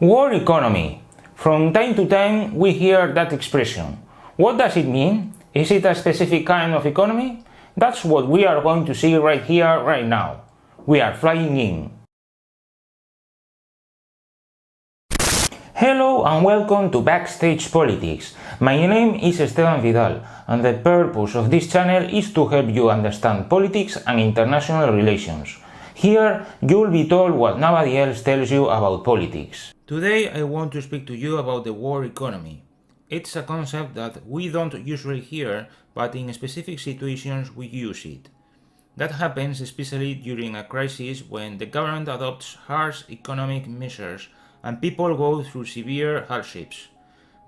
War economy. From time to time we hear that expression. What does it mean? Is it a specific kind of economy? That's what we are going to see right here, right now. We are flying in. Hello and welcome to Backstage Politics. My name is Esteban Vidal and the purpose of this channel is to help you understand politics and international relations. Here you will be told what nobody else tells you about politics. Today I want to speak to you about the war economy. It's a concept that we don't usually hear, but in specific situations we use it. That happens especially during a crisis when the government adopts harsh economic measures and people go through severe hardships.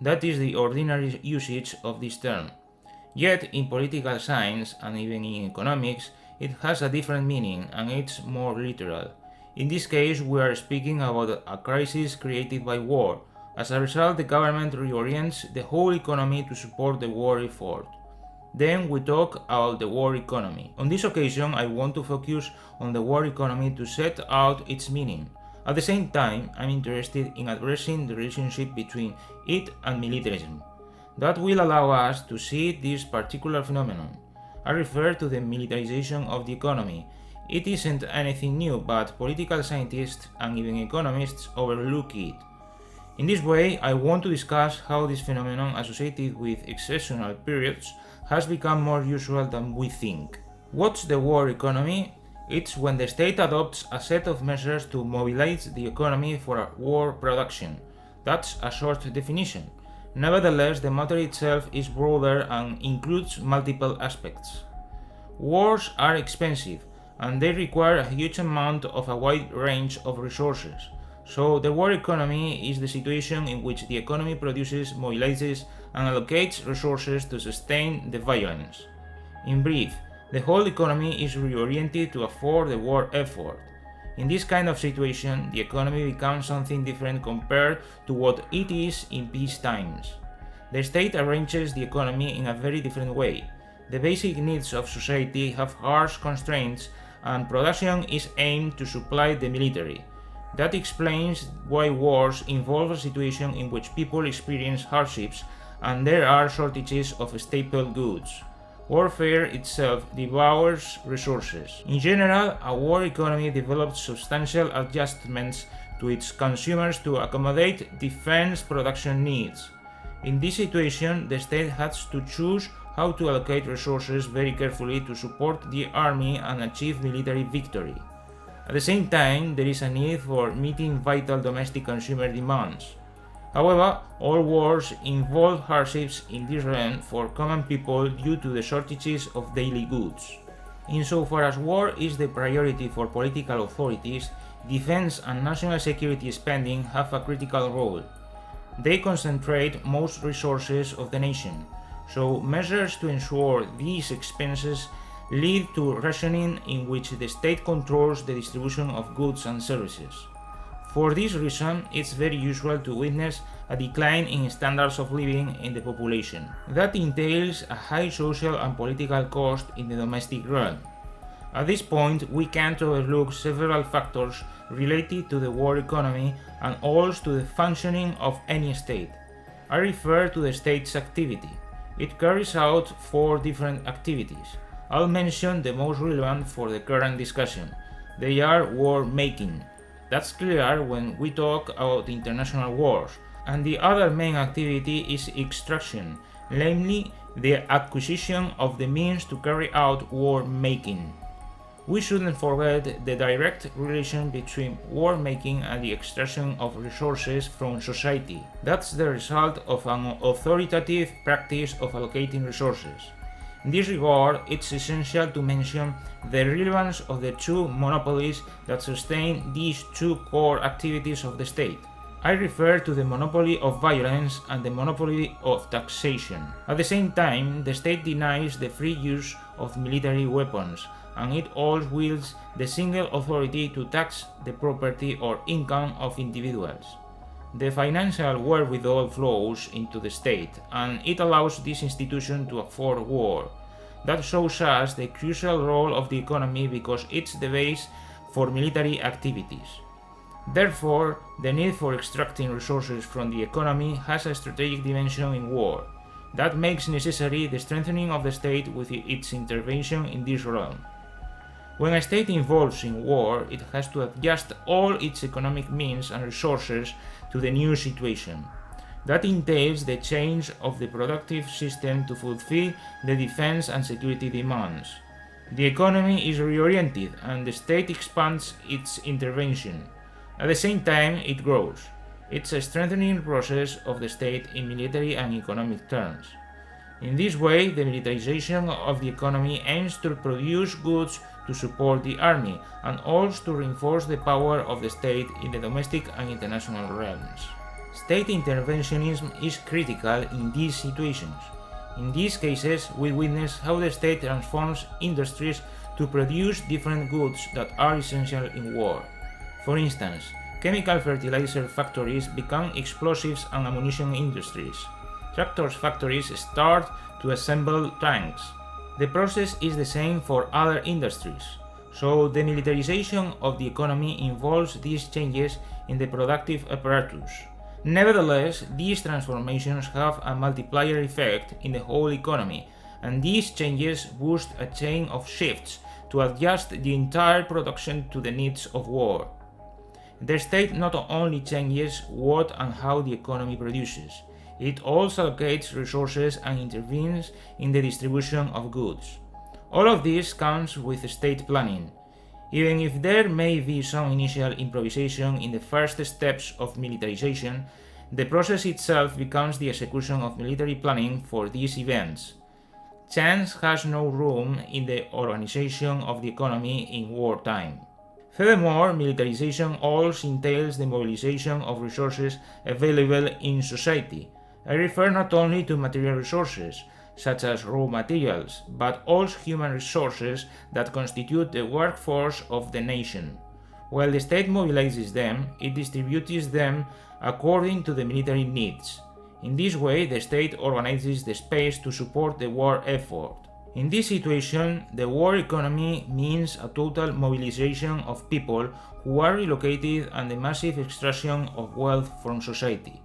That is the ordinary usage of this term. Yet in political science and even in economics, it has a different meaning and it's more literal. In this case, we are speaking about a crisis created by war. As a result, the government reorients the whole economy to support the war effort. Then we talk about the war economy. On this occasion, I want to focus on the war economy to set out its meaning. At the same time, I'm interested in addressing the relationship between it and militarism. That will allow us to see this particular phenomenon. I refer to the militarization of the economy. It isn't anything new, but political scientists and even economists overlook it. In this way, I want to discuss how this phenomenon associated with exceptional periods has become more usual than we think. What's the war economy? It's when the state adopts a set of measures to mobilize the economy for a war production. That's a short definition. Nevertheless, the matter itself is broader and includes multiple aspects. Wars are expensive, and they require a huge amount of a wide range of resources. So the war economy is the situation in which the economy produces, mobilizes, and allocates resources to sustain the violence. In brief, the whole economy is reoriented to afford the war effort. In this kind of situation, the economy becomes something different compared to what it is in peace times. The state arranges the economy in a very different way. The basic needs of society have harsh constraints, and production is aimed to supply the military. That explains why wars involve a situation in which people experience hardships and there are shortages of staple goods. Warfare itself devours resources. In general, a war economy develops substantial adjustments to its consumers to accommodate defense production needs. In this situation, the state has to choose how to allocate resources very carefully to support the army and achieve military victory. At the same time, there is a need for meeting vital domestic consumer demands. However, all wars involve hardships in this realm for common people due to the shortages of daily goods. Insofar as war is the priority for political authorities, defense and national security spending have a critical role. They concentrate most resources of the nation, so measures to ensure these expenses lead to rationing in which the state controls the distribution of goods and services. For this reason, it's very usual to witness a decline in standards of living in the population. That entails a high social and political cost in the domestic realm. At this point, we can't overlook several factors related to the war economy and also to the functioning of any state. I refer to the state's activity. It carries out 4 different activities. I'll mention the most relevant for the current discussion. They are war making. That's clear when we talk about international wars. And the other main activity is extraction, namely the acquisition of the means to carry out war making. We shouldn't forget the direct relation between war making and the extraction of resources from society. That's the result of an authoritative practice of allocating resources. In this regard, it's essential to mention the relevance of the 2 monopolies that sustain these 2 core activities of the state. I refer to the monopoly of violence and the monopoly of taxation. At the same time, the state denies the free use of military weapons, and it also wields the single authority to tax the property or income of individuals. The financial wherewithal flows into the state, and it allows this institution to afford war. That shows us the crucial role of the economy because it's the base for military activities. Therefore, the need for extracting resources from the economy has a strategic dimension in war. That makes necessary the strengthening of the state with its intervention in this realm. When a state involves in war, it has to adjust all its economic means and resources to the new situation. That entails the change of the productive system to fulfill the defense and security demands. The economy is reoriented and the state expands its intervention. At the same time, it grows. It's a strengthening process of the state in military and economic terms. In this way, the militarization of the economy aims to produce goods to support the army and also to reinforce the power of the state in the domestic and international realms. State interventionism is critical in these situations. In these cases, we witness how the state transforms industries to produce different goods that are essential in war. For instance, chemical fertilizer factories become explosives and ammunition industries. Tractor factories start to assemble tanks. The process is the same for other industries. So the militarization of the economy involves these changes in the productive apparatus. Nevertheless, these transformations have a multiplier effect in the whole economy, and these changes boost a chain of shifts to adjust the entire production to the needs of war. The state not only changes what and how the economy produces, it also allocates resources and intervenes in the distribution of goods. All of this comes with state planning. Even if there may be some initial improvisation in the first steps of militarization, the process itself becomes the execution of military planning for these events. Chance has no room in the organization of the economy in wartime. Furthermore, militarization also entails the mobilization of resources available in society. I refer not only to material resources, such as raw materials, but also human resources that constitute the workforce of the nation. While the state mobilizes them, it distributes them according to the military needs. In this way, the state organizes the space to support the war effort. In this situation, the war economy means a total mobilization of people who are relocated and the massive extraction of wealth from society.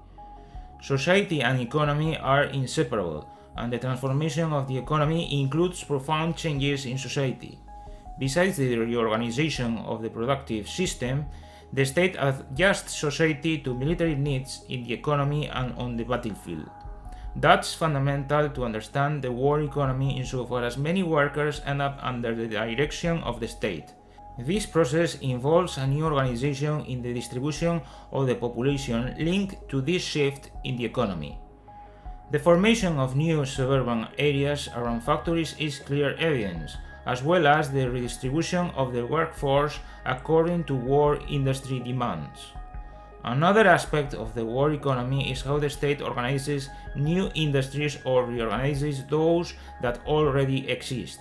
Society and economy are inseparable, and the transformation of the economy includes profound changes in society. Besides the reorganization of the productive system, the state adjusts society to military needs in the economy and on the battlefield. That's fundamental to understand the war economy insofar as many workers end up under the direction of the state. This process involves a new organization in the distribution of the population linked to this shift in the economy. The formation of new suburban areas around factories is clear evidence, as well as the redistribution of the workforce according to war industry demands. Another aspect of the war economy is how the state organizes new industries or reorganizes those that already exist.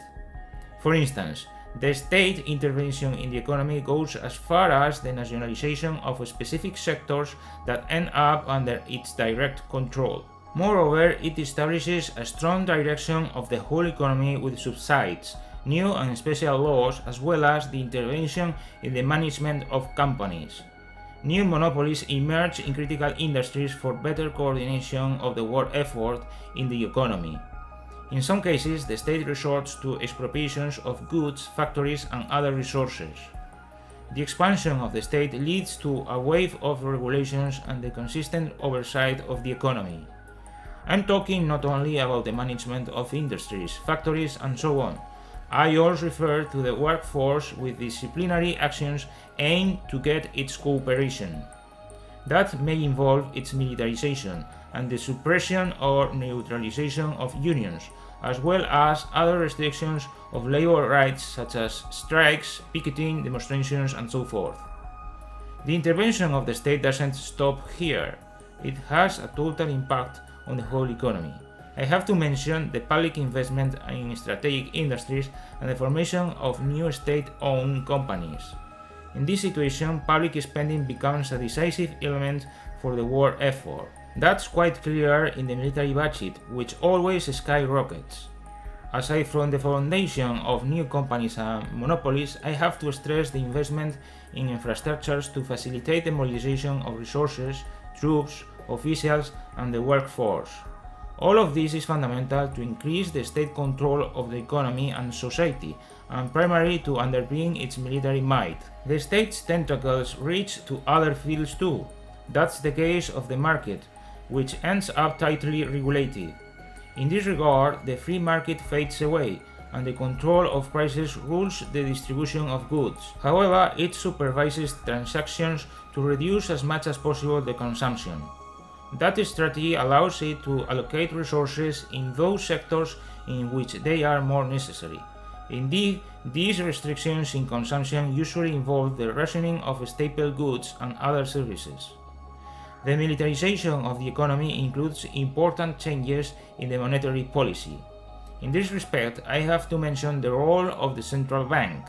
For instance, the state intervention in the economy goes as far as the nationalization of specific sectors that end up under its direct control. Moreover, it establishes a strong direction of the whole economy with subsides, new and special laws, as well as the intervention in the management of companies. New monopolies emerge in critical industries for better coordination of the war effort in the economy. In some cases, the state resorts to expropriations of goods, factories, and other resources. The expansion of the state leads to a wave of regulations and the consistent oversight of the economy. I'm talking not only about the management of industries, factories, and so on. I also refer to the workforce with disciplinary actions aimed to get its cooperation. That may involve its militarization and the suppression or neutralization of unions, as well as other restrictions of labor rights such as strikes, picketing, demonstrations, and so forth. The intervention of the state doesn't stop here. It has a total impact on the whole economy. I have to mention the public investment in strategic industries and the formation of new state-owned companies. In this situation, public spending becomes a decisive element for the war effort. That's quite clear in the military budget, which always skyrockets. Aside from the foundation of new companies and monopolies, I have to stress the investment in infrastructures to facilitate the mobilization of resources, troops, officials, and the workforce. All of this is fundamental to increase the state control of the economy and society, and primarily to underpin its military might. The state's tentacles reach to other fields too. That's the case of the market, which ends up tightly regulated. In this regard, the free market fades away, and the control of prices rules the distribution of goods. However, it supervises transactions to reduce as much as possible the consumption. That strategy allows it to allocate resources in those sectors in which they are more necessary. Indeed, these restrictions in consumption usually involve the rationing of staple goods and other services. The militarization of the economy includes important changes in the monetary policy. In this respect, I have to mention the role of the central bank.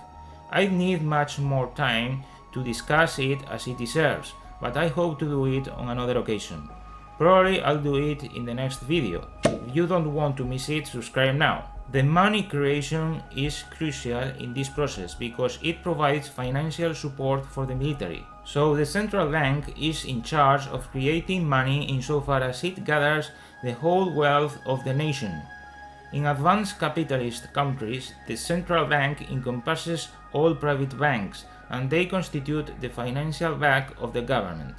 I need much more time to discuss it as it deserves, but I hope to do it on another occasion. Probably I'll do it in the next video. If you don't want to miss it, subscribe now. The money creation is crucial in this process because it provides financial support for the military. So the central bank is in charge of creating money insofar as it gathers the whole wealth of the nation. In advanced capitalist countries, the central bank encompasses all private banks, and they constitute the financial back of the government.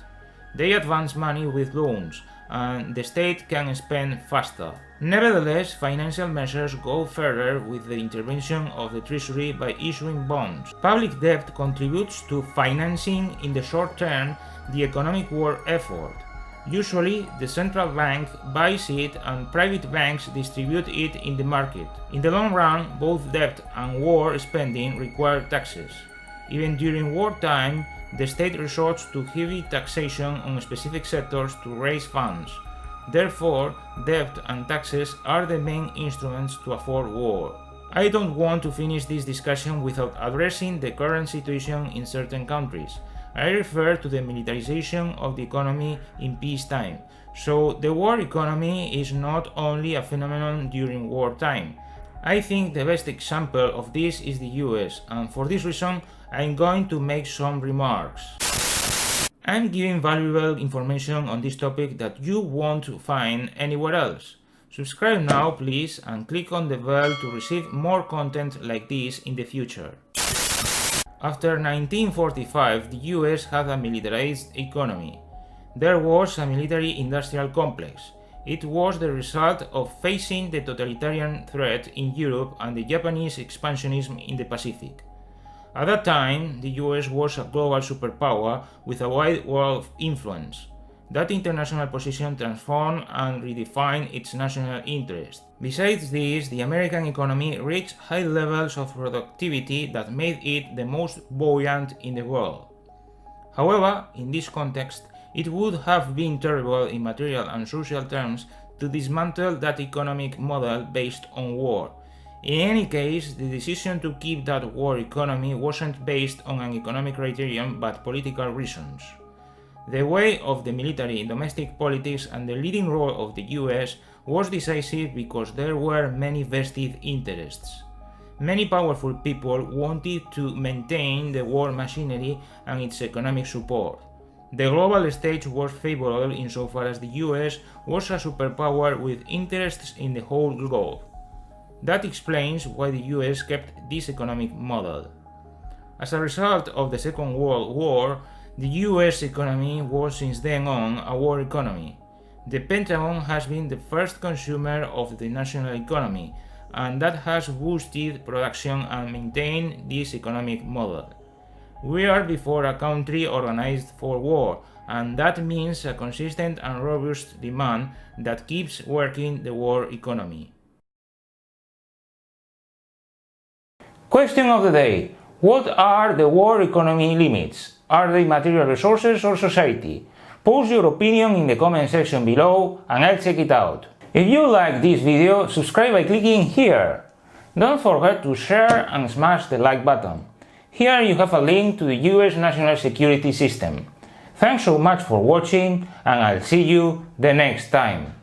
They advance money with loans, and the state can spend faster. Nevertheless, financial measures go further with the intervention of the treasury by issuing bonds. Public debt contributes to financing in the short term the economic war effort. Usually, the central bank buys it and private banks distribute it in the market. In the long run, both debt and war spending require taxes. Even during wartime, the state resorts to heavy taxation on specific sectors to raise funds. Therefore, debt and taxes are the main instruments to afford war. I don't want to finish this discussion without addressing the current situation in certain countries. I refer to the militarization of the economy in peacetime. So, the war economy is not only a phenomenon during wartime. I think the best example of this is the US, and for this reason, I'm going to make some remarks. I'm giving valuable information on this topic that you won't find anywhere else. Subscribe now, please, and click on the bell to receive more content like this in the future. After 1945, the US had a militarized economy. There was a military-industrial complex. It was the result of facing the totalitarian threat in Europe and the Japanese expansionism in the Pacific. At that time, the US was a global superpower with a wide world of influence. That international position transformed and redefined its national interest. Besides this, the American economy reached high levels of productivity that made it the most buoyant in the world. However, in this context, it would have been terrible in material and social terms to dismantle that economic model based on war. In any case, the decision to keep that war economy wasn't based on an economic criterion but political reasons. The weight of the military in domestic politics and the leading role of the US was decisive because there were many vested interests. Many powerful people wanted to maintain the war machinery and its economic support. The global stage was favorable insofar as the US was a superpower with interests in the whole globe. That explains why the US kept this economic model. As a result of the Second World War, the US economy was since then on a war economy. The Pentagon has been the first consumer of the national economy, and that has boosted production and maintained this economic model. We are before a country organized for war, and that means a consistent and robust demand that keeps working the war economy. Question of the day. What are the war economy limits? Are they material resources or society? Post your opinion in the comment section below and I'll check it out. If you like this video, subscribe by clicking here. Don't forget to share and smash the like button. Here you have a link to the US national security system. Thanks so much for watching and I'll see you the next time.